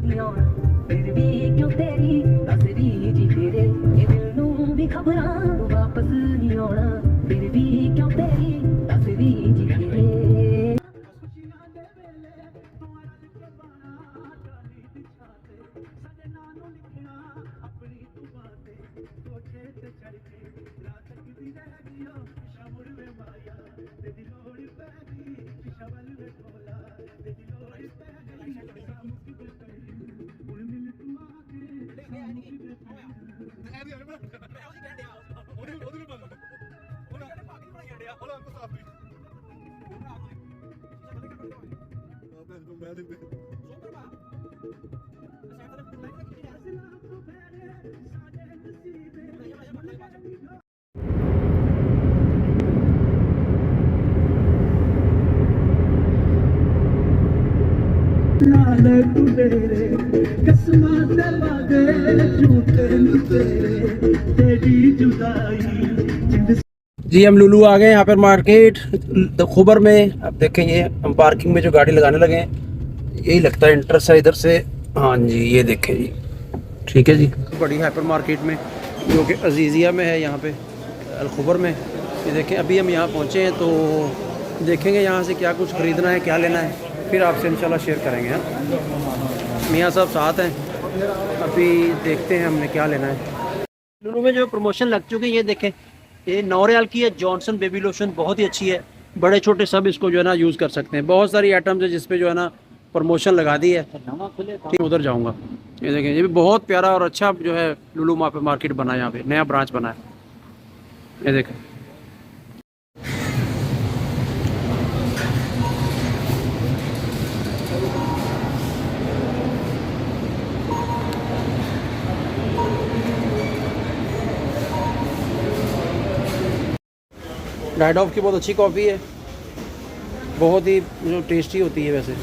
फिर भी क्यों तेरी असरी जी तेरे ये दिल नू भी खबरां वापस नहीं आना फिर भी क्यों तेरी असरी जी तेरे जी हम लुलु आ गए यहाँ पर मार्केट खुबर में। अब देखेंगे हम पार्किंग में जो गाड़ी लगाने लगे हैं यही लगता है इंटरेस्ट है इधर से। हाँ जी ये देखें जी, ठीक है जी। बड़ी हाइपर मार्केट में जो कि अजीज़िया में है, यहाँ पे अलखुबर में। ये देखें अभी हम यहाँ पहुँचे हैं तो देखेंगे यहाँ से क्या कुछ ख़रीदना है, क्या लेना है, फिर आपसे इंशाल्लाह शेयर करेंगे। हाँ मियाँ साहब साथ हैं, अभी देखते हैं हमने क्या लेना है। लुलु में जो प्रमोशन लग चुकी है ये देखें, ये 9 रियाल की है जॉनसन बेबी लोशन, बहुत ही अच्छी है। बड़े छोटे सब इसको जो है ना यूज़ कर सकते हैं। बहुत सारी आइटम्स है जिस पे जो है ना प्रमोशन लगा दी है। ठीक उधर जाऊंगा। ये देखें ये भी बहुत प्यारा और अच्छा जो है लुलु मार्केट बना है, यहाँ पे नया ब्रांच बना है। ये देखें डाइट ऑफ की बहुत अच्छी कॉफ़ी है, बहुत ही जो टेस्टी होती है वैसे।